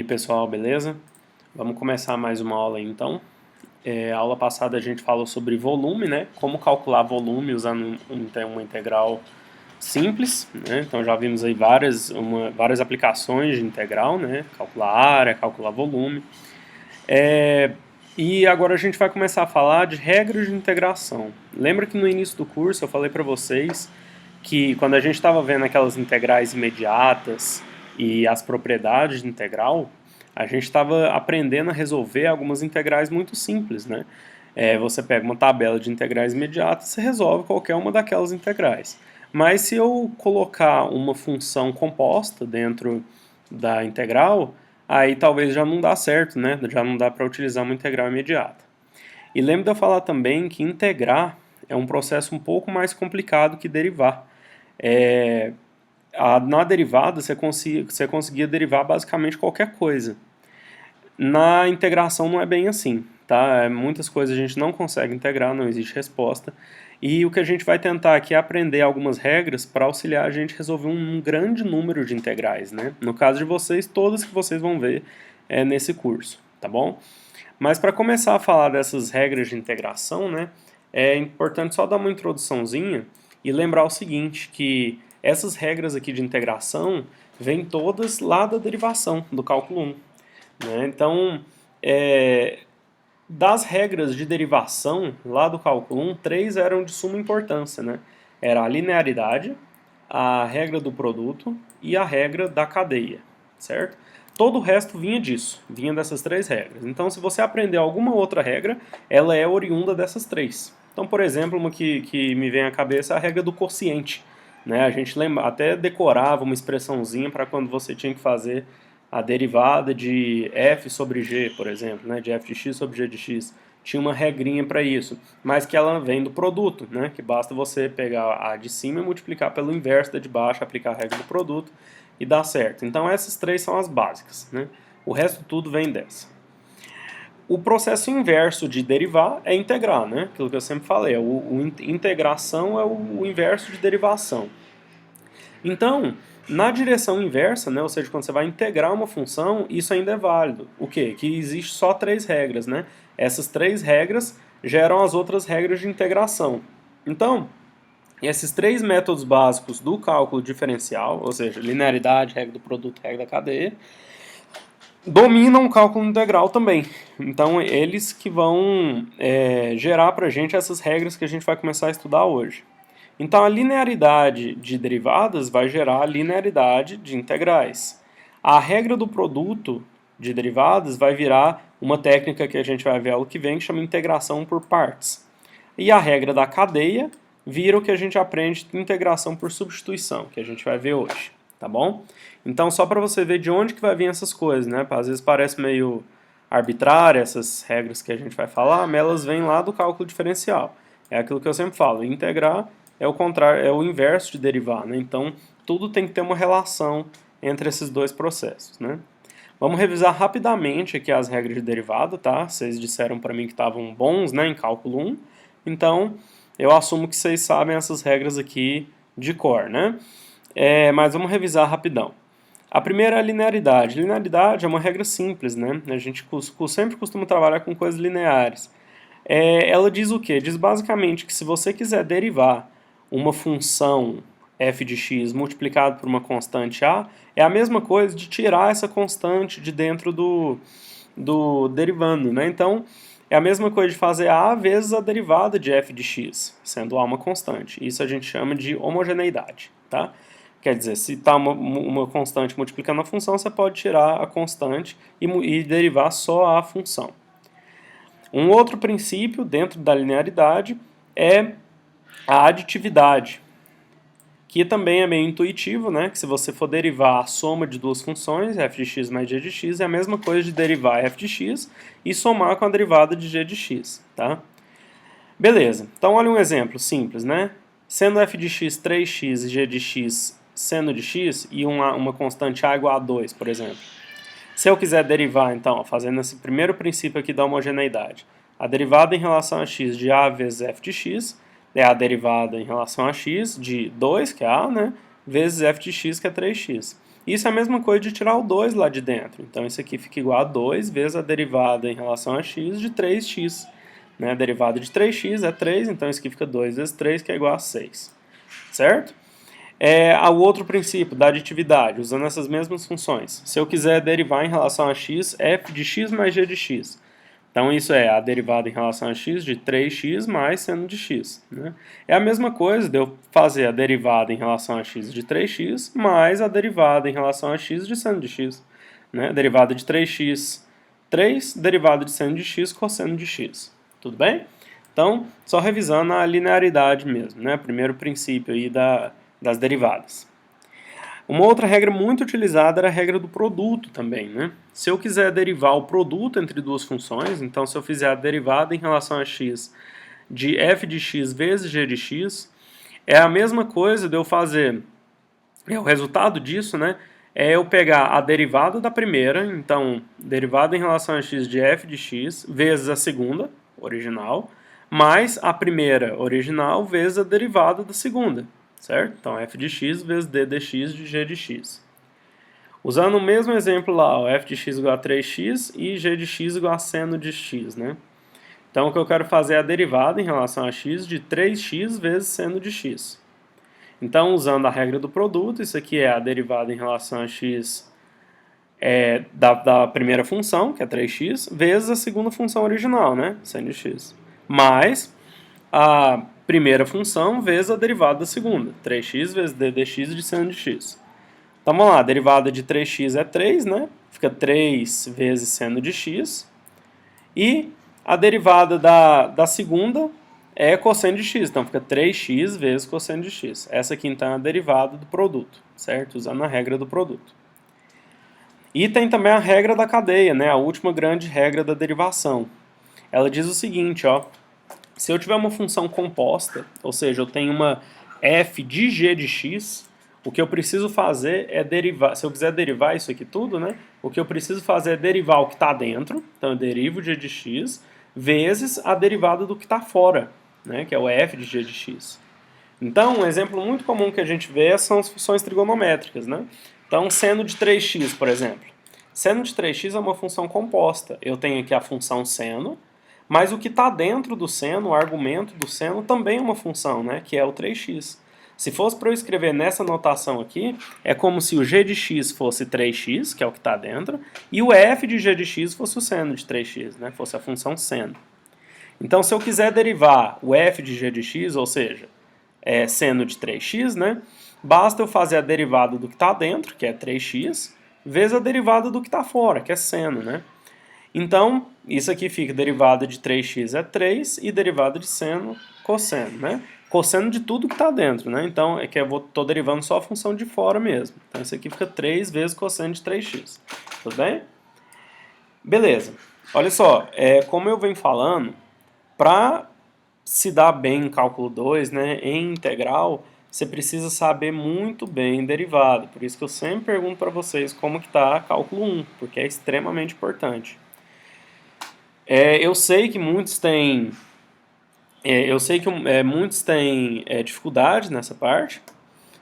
pessoal, beleza? Vamos começar mais uma aula aí, então. A aula passada a gente falou sobre volume, né? Como calcular volume usando uma integral simples, né? Então já vimos aí várias aplicações de integral, né? Calcular área, calcular volume. E agora a gente vai começar a falar de regras de integração. Lembra que no início do curso eu falei para vocês que quando a gente estava vendo aquelas integrais imediatas e as propriedades de integral, a gente estava aprendendo a resolver algumas integrais muito simples, né? Você pega uma tabela de integrais imediatas e resolve qualquer uma daquelas integrais. Mas se eu colocar uma função composta dentro da integral, aí talvez já não dá certo, né? Já não dá para utilizar uma integral imediata. E lembra de eu falar também que integrar é um processo um pouco mais complicado que derivar. Na derivada você conseguia derivar basicamente qualquer coisa. Na integração não é bem assim, tá? Muitas coisas a gente não consegue integrar, não existe resposta. E o que a gente vai tentar aqui é aprender algumas regras para auxiliar a gente a resolver um grande número de integrais, né? No caso de vocês, todas que vocês vão ver nesse curso, tá bom? Mas para começar a falar dessas regras de integração, né, é importante só dar uma introduçãozinha e lembrar o seguinte, que essas regras aqui de integração vêm todas lá da derivação, do cálculo 1. Né? Então, das regras de derivação lá do cálculo 1, 3 eram de suma importância. Né? Era a linearidade, a regra do produto e a regra da cadeia, certo? Todo o resto vinha disso, vinha dessas 3 regras. Então, se você aprender alguma outra regra, ela é oriunda dessas 3. Então, por exemplo, uma que me vem à cabeça é a regra do quociente. Né? A gente até decorava uma expressãozinha para quando você tinha que fazer a derivada de f sobre g, por exemplo, né? De f de x sobre g de x. Tinha uma regrinha para isso, mas que ela vem do produto, né? Que basta você pegar a de cima e multiplicar pelo inverso da de baixo, aplicar a regra do produto e dá certo. Então essas 3 são as básicas, né? O resto tudo vem dessa. O processo inverso de derivar é integrar, né? Aquilo que eu sempre falei, integração é o inverso de derivação. Então, na direção inversa, né, ou seja, quando você vai integrar uma função, isso ainda é válido. O quê? Que existe só 3 regras, né? Essas 3 regras geram as outras regras de integração. Então, esses 3 métodos básicos do cálculo diferencial, ou seja, linearidade, regra do produto, regra da cadeia, dominam o cálculo integral também. Então, eles que vão gerar para a gente essas regras que a gente vai começar a estudar hoje. Então, a linearidade de derivadas vai gerar a linearidade de integrais. A regra do produto de derivadas vai virar uma técnica que a gente vai ver ano que vem, que chama integração por partes. E a regra da cadeia vira o que a gente aprende de integração por substituição, que a gente vai ver hoje, tá bom? Então, só para você ver de onde que vai vir essas coisas, né? Às vezes parece meio arbitrária essas regras que a gente vai falar, mas elas vêm lá do cálculo diferencial. É aquilo que eu sempre falo, integrar é o contrário, é o inverso de derivar, né? Então, tudo tem que ter uma relação entre esses dois processos, né? Vamos revisar rapidamente aqui as regras de derivada, tá? Vocês disseram para mim que estavam bons, né, em cálculo 1. Então, eu assumo que vocês sabem essas regras aqui de cor, né? Mas vamos revisar rapidão. A primeira é a linearidade. Linearidade é uma regra simples, né? A gente sempre costuma trabalhar com coisas lineares. Ela diz o quê? Diz basicamente que se você quiser derivar uma função f de x multiplicado por uma constante a, é a mesma coisa de tirar essa constante de dentro do derivando, né? Então, é a mesma coisa de fazer a vezes a derivada de f de x, sendo a uma constante. Isso a gente chama de homogeneidade, tá? Quer dizer, se está uma constante multiplicando a função, você pode tirar a constante e derivar só a função. Um outro princípio dentro da linearidade é a aditividade, que também é meio intuitivo, né? Que se você for derivar a soma de duas funções, f de x mais g de x, é a mesma coisa de derivar f de x e somar com a derivada de g de x, tá? Beleza, então olha um exemplo simples, né? Sendo f de x 3x e g de x seno de x e uma constante a igual a 2, por exemplo. Se eu quiser derivar, então, fazendo esse primeiro princípio aqui da homogeneidade, a derivada em relação a x de a vezes f de x é a derivada em relação a x de 2, que é a, né, vezes f de x, que é 3x. Isso é a mesma coisa de tirar o 2 lá de dentro. Então isso aqui fica igual a 2 vezes a derivada em relação a x de 3x. Né? A derivada de 3x é 3, então isso aqui fica 2 vezes 3, que é igual a 6. Certo? O outro princípio da aditividade, usando essas mesmas funções. Se eu quiser derivar em relação a x, f de x mais g de x. Então isso é a derivada em relação a x de 3x mais seno de x. Né? É a mesma coisa de eu fazer a derivada em relação a x de 3x mais a derivada em relação a x de seno de x. Né? Derivada de 3x, 3, derivada de seno de x, cosseno de x. Tudo bem? Então, só revisando a linearidade mesmo, né? Primeiro princípio aí das derivadas. Uma outra regra muito utilizada era a regra do produto também, né? Se eu quiser derivar o produto entre duas funções, então se eu fizer a derivada em relação a x de f de x vezes g de x, é a mesma coisa de eu fazer, o resultado disso, né? É eu pegar a derivada da primeira, então derivada em relação a x de f de x vezes a segunda, original, mais a primeira original vezes a derivada da segunda. Certo? Então, f de x vezes d dx de g de x. Usando o mesmo exemplo lá, ó, f de x igual a 3x e g de x igual a seno de x, né? Então, o que eu quero fazer é a derivada em relação a x de 3x vezes seno de x. Então, usando a regra do produto, isso aqui é a derivada em relação a x da primeira função, que é 3x, vezes a segunda função original, né? Seno de x. Mais a primeira função vezes a derivada da segunda. 3x vezes d dx de seno de x. Então vamos lá, a derivada de 3x é 3, né? Fica 3 vezes seno de x. E a derivada da segunda é cosseno de x, então fica 3x vezes cosseno de x. Essa aqui então é a derivada do produto, certo? Usando a regra do produto. E tem também a regra da cadeia, né? A última grande regra da derivação. Ela diz o seguinte, ó. Se eu tiver uma função composta, ou seja, eu tenho uma f de g de x, o que eu preciso fazer é derivar, se eu quiser derivar isso aqui tudo, né? O que eu preciso fazer é derivar o que está dentro, então eu derivo g de x, vezes a derivada do que está fora, né? Que é o f de g de x. Então, um exemplo muito comum que a gente vê são as funções trigonométricas, né? Então, seno de 3x, por exemplo. Seno de 3x é uma função composta. Eu tenho aqui a função seno, mas o que está dentro do seno, o argumento do seno, também é uma função, né? Que é o 3x. Se fosse para eu escrever nessa notação aqui, é como se o g de x fosse 3x, que é o que está dentro, e o f de g de x fosse o seno de 3x, né? Fosse a função seno. Então, se eu quiser derivar o f de g de x, ou seja, seno de 3x, né? Basta eu fazer a derivada do que está dentro, que é 3x, vezes a derivada do que está fora, que é seno, né? Então, isso aqui fica derivada de 3x é 3 e derivada de seno, cosseno, né? Cosseno de tudo que está dentro, né? Então, é que eu estou derivando só a função de fora mesmo. Então, isso aqui fica 3 vezes cosseno de 3x. Tudo bem? Beleza. Olha só, como eu venho falando, para se dar bem em cálculo 2, né, em integral, você precisa saber muito bem derivada. Por isso que eu sempre pergunto para vocês como que está cálculo 1, porque é extremamente importante. Eu sei que muitos têm muitos têm dificuldade nessa parte,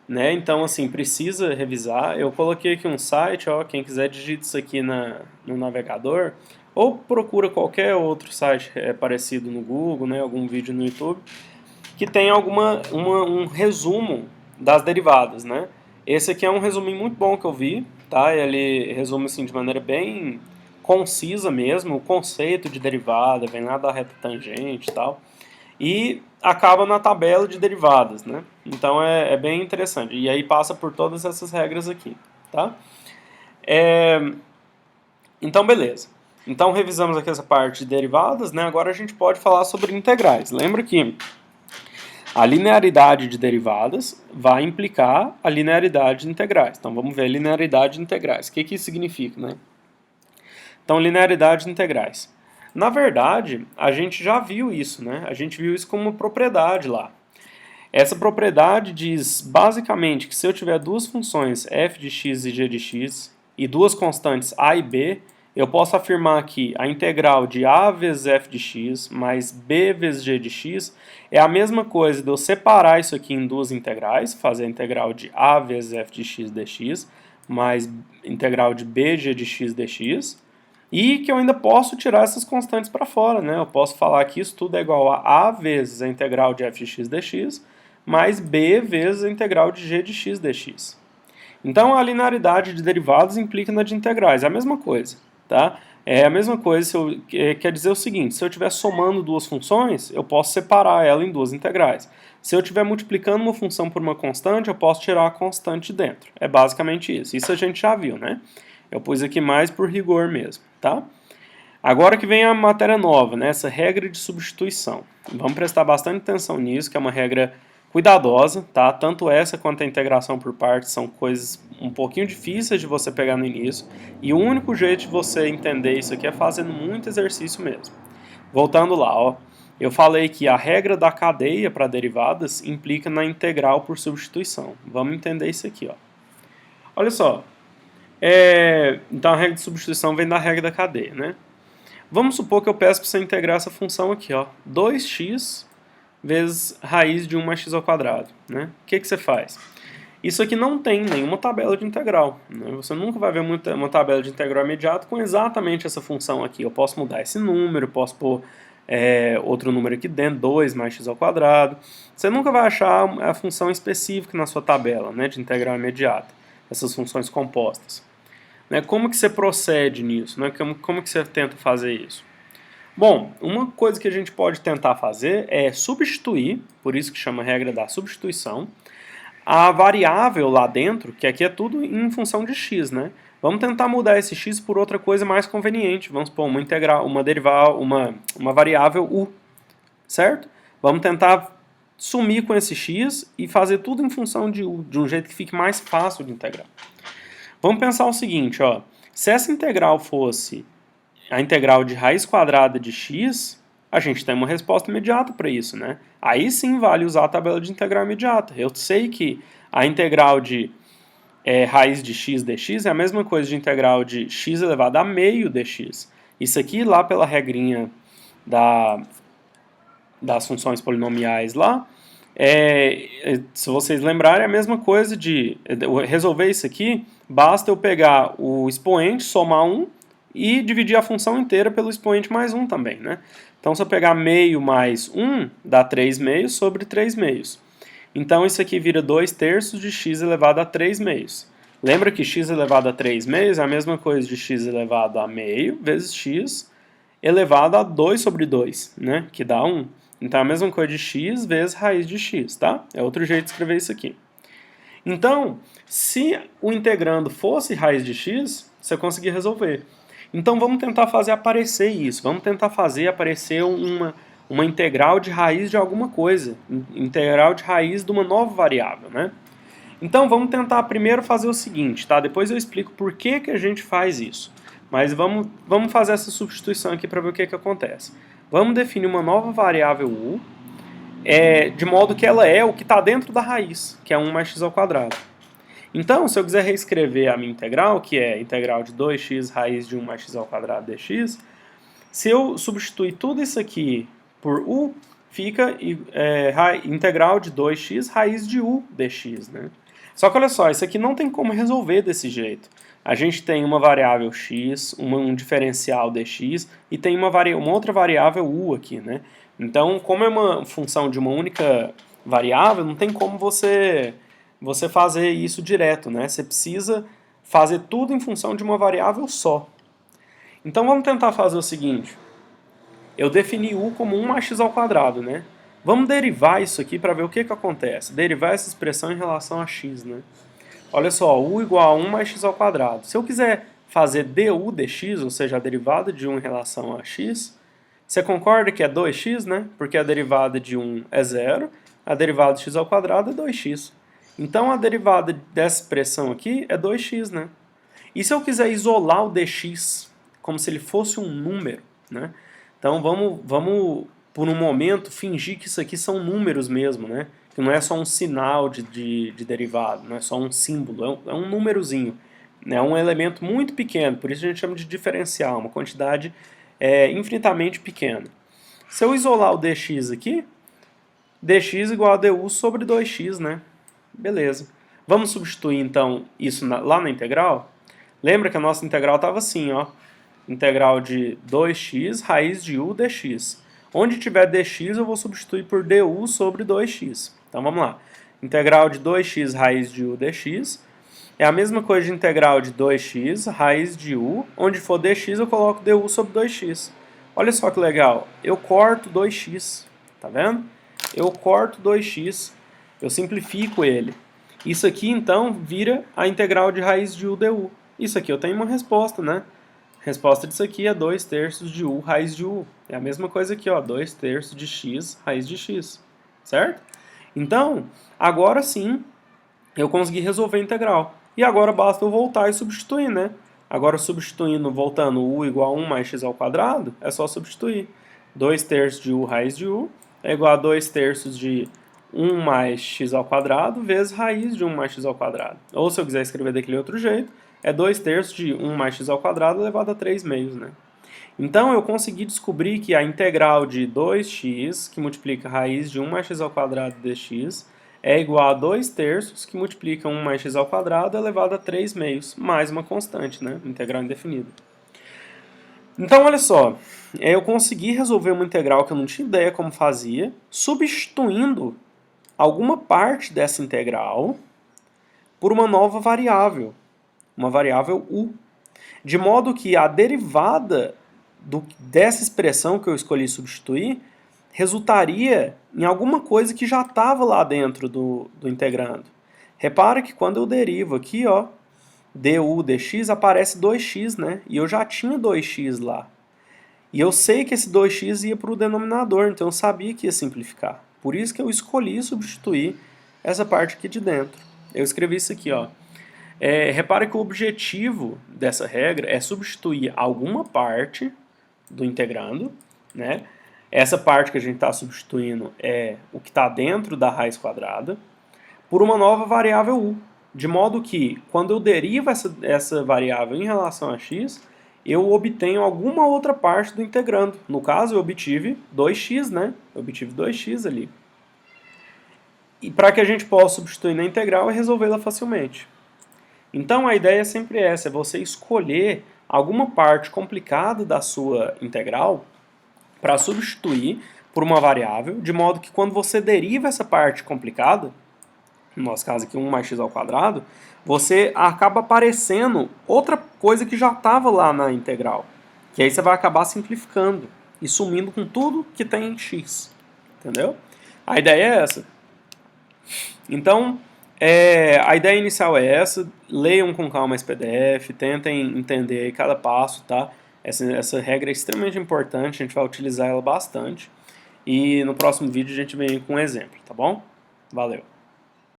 né? Então assim precisa revisar. Eu coloquei aqui um site, ó, quem quiser digita isso aqui no navegador ou procura qualquer outro site parecido no Google, né? Algum vídeo no YouTube que tem um resumo das derivadas, né? Esse aqui é um resuminho muito bom que eu vi, tá? Ele resume assim de maneira bem concisa mesmo, o conceito de derivada, vem lá da reta tangente e tal, e acaba na tabela de derivadas, né? Então é bem interessante, e aí passa por todas essas regras aqui, tá? Então beleza. Então revisamos aqui essa parte de derivadas, né? Agora a gente pode falar sobre integrais. Lembra que a linearidade de derivadas vai implicar a linearidade de integrais. Então vamos ver a linearidade de integrais. O que isso significa, né? Então, linearidade de integrais. Na verdade, a gente já viu isso, né? A gente viu isso como uma propriedade lá. Essa propriedade diz basicamente que se eu tiver duas funções f de x e g de x e duas constantes a e b, eu posso afirmar que a integral de a vezes f de x mais b vezes g de x é a mesma coisa de eu separar isso aqui em duas integrais, fazer a integral de a vezes f de x dx, mais integral de bg de x dx, e que eu ainda posso tirar essas constantes para fora, né? Eu posso falar que isso tudo é igual a vezes a integral de f de x dx, mais b vezes a integral de g de x dx. Então a linearidade de derivadas implica na de integrais, é a mesma coisa, tá? É a mesma coisa, quer dizer o seguinte, se eu estiver somando duas funções, eu posso separar ela em duas integrais. Se eu estiver multiplicando uma função por uma constante, eu posso tirar a constante de dentro. É basicamente isso. Isso a gente já viu, né? Eu pus aqui mais por rigor mesmo, tá? Agora que vem a matéria nova, né? Essa regra de substituição. Vamos prestar bastante atenção nisso, que é uma regra cuidadosa, tá? Tanto essa quanto a integração por partes são coisas um pouquinho difíceis de você pegar no início, e o único jeito de você entender isso aqui é fazendo muito exercício mesmo. Voltando lá, ó, eu falei que a regra da cadeia para derivadas implica na integral por substituição. Vamos entender isso aqui, ó. Olha só, então a regra de substituição vem da regra da cadeia, né? Vamos supor que eu peço para você integrar essa função aqui, ó, 2x vezes raiz de 1 mais x ao quadrado, né? O que você faz? Isso aqui não tem nenhuma tabela de integral, né? Você nunca vai ver uma tabela de integral imediata com exatamente essa função aqui. Eu posso mudar esse número, posso pôr outro número aqui dentro, 2 mais x ao quadrado. Você nunca vai achar a função específica na sua tabela, né, de integral imediata, essas funções compostas. Né? Como que você procede nisso? Né? Como que você tenta fazer isso? Bom, uma coisa que a gente pode tentar fazer é substituir, por isso que chama regra da substituição, a variável lá dentro, que aqui é tudo em função de x, né? Vamos tentar mudar esse x por outra coisa mais conveniente. Vamos supor uma integral, uma variável u, certo? Vamos tentar sumir com esse x e fazer tudo em função de u, de um jeito que fique mais fácil de integrar. Vamos pensar o seguinte, ó, se essa integral fosse a integral de raiz quadrada de x, a gente tem uma resposta imediata para isso, né? Aí sim vale usar a tabela de integral imediata. Eu sei que a integral de raiz de x dx é a mesma coisa de integral de x elevado a meio dx. Isso aqui lá pela regrinha das funções polinomiais lá, se vocês lembrarem, é a mesma coisa de resolver isso aqui, basta eu pegar o expoente, somar 1, e dividir a função inteira pelo expoente mais 1 também, né? Então, se eu pegar meio mais 1, dá 3 meios sobre 3 meios. Então, isso aqui vira 2 terços de x elevado a 3 meios. Lembra que x elevado a 3 meios é a mesma coisa de x elevado a meio vezes x elevado a 2 sobre 2, né? Que dá 1. Então, é a mesma coisa de x vezes raiz de x, tá? É outro jeito de escrever isso aqui. Então, se o integrando fosse raiz de x, você conseguia resolver. Então vamos tentar fazer aparecer isso, vamos tentar fazer aparecer uma integral de raiz de alguma coisa, integral de raiz de uma nova variável, né? Então vamos tentar primeiro fazer o seguinte, tá? Depois eu explico por que a gente faz isso. Mas vamos fazer essa substituição aqui para ver o que acontece. Vamos definir uma nova variável u, de modo que ela é o que está dentro da raiz, que é 1 mais x ao quadrado. Então, se eu quiser reescrever a minha integral, que é integral de 2x raiz de 1 mais x ao quadrado dx, se eu substituir tudo isso aqui por u, fica integral de 2x raiz de u dx, né? Só que olha só, isso aqui não tem como resolver desse jeito. A gente tem uma variável x, um diferencial dx, e tem uma outra variável u aqui, né? Então, como é uma função de uma única variável, não tem como você fazer isso direto, né? Você precisa fazer tudo em função de uma variável só. Então vamos tentar fazer o seguinte. Eu defini u como 1 mais x ao quadrado, né? Vamos derivar isso aqui para ver o que acontece. Derivar essa expressão em relação a x, né? Olha só, u igual a 1 mais x ao quadrado. Se eu quiser fazer du dx, ou seja, a derivada de 1 em relação a x, você concorda que é 2x, né? Porque a derivada de 1 é 0, a derivada de x ao quadrado é 2x. Então a derivada dessa expressão aqui é 2x, né? E se eu quiser isolar o dx como se ele fosse um número, né? Então vamos por um momento fingir que isso aqui são números mesmo, né? Que não é só um sinal de derivado, não é só um símbolo, é um númerozinho. É um elemento muito pequeno, por isso a gente chama de diferencial, uma quantidade infinitamente pequena. Se eu isolar o dx aqui, dx igual a du sobre 2x, né? Beleza. Vamos substituir então isso lá na integral? Lembra que a nossa integral estava assim, ó. Integral de 2x raiz de u dx. Onde tiver dx eu vou substituir por du sobre 2x. Então vamos lá. Integral de 2x raiz de u dx é a mesma coisa de integral de 2x raiz de u. Onde for dx eu coloco du sobre 2x. Olha só que legal. Eu corto 2x. Tá vendo? Eu corto 2x. Eu simplifico ele. Isso aqui então vira a integral de raiz de u du. Isso aqui eu tenho uma resposta, né? A resposta disso aqui é 2/3 de u raiz de u. É a mesma coisa aqui, ó, 2/3 de x raiz de x, certo? Então, agora sim, eu consegui resolver a integral. E agora basta eu voltar e substituir, né? Agora substituindo, voltando u igual a 1 mais x ao quadrado, é só substituir. 2/3 de u raiz de u é igual a 2/3 de 1 mais x ao quadrado vezes raiz de 1 mais x ao quadrado. Ou se eu quiser escrever daquele outro jeito, é 2/3 de 1 mais x ao quadrado elevado a 3 meios, né? Então eu consegui descobrir que a integral de 2x, que multiplica raiz de 1 mais x ao quadrado dx, é igual a 2/3 que multiplica 1 mais x ao quadrado elevado a 3 meios, mais uma constante, né? Integral indefinida. Então olha só, eu consegui resolver uma integral que eu não tinha ideia como fazia, substituindo alguma parte dessa integral por uma nova variável, uma variável u, de modo que a derivada dessa expressão que eu escolhi substituir resultaria em alguma coisa que já estava lá dentro do integrando. Repara que quando eu derivo aqui, ó, du dx, aparece 2x, né? E eu já tinha 2x lá. E eu sei que esse 2x ia para o denominador, então eu sabia que ia simplificar. Por isso que eu escolhi substituir essa parte aqui de dentro. Eu escrevi isso aqui, ó. Repara que o objetivo dessa regra é substituir alguma parte do integrando, né? Essa parte que a gente está substituindo é o que está dentro da raiz quadrada, por uma nova variável u, de modo que, quando eu derivo essa variável em relação a x, eu obtenho alguma outra parte do integrando. No caso, eu obtive 2x, né? Eu obtive 2x ali. E para que a gente possa substituir na integral e resolvê-la facilmente. Então a ideia é sempre essa, é você escolher alguma parte complicada da sua integral para substituir por uma variável, de modo que quando você deriva essa parte complicada, no nosso caso aqui 1 mais x ao quadrado, você acaba aparecendo outra coisa que já estava lá na integral, que aí você vai acabar simplificando e sumindo com tudo que tem em x, entendeu? A ideia é essa. Então, a ideia inicial é essa, leiam com calma esse PDF, tentem entender cada passo, tá? Essa regra é extremamente importante, a gente vai utilizar ela bastante. E no próximo vídeo a gente vem com um exemplo, tá bom? Valeu!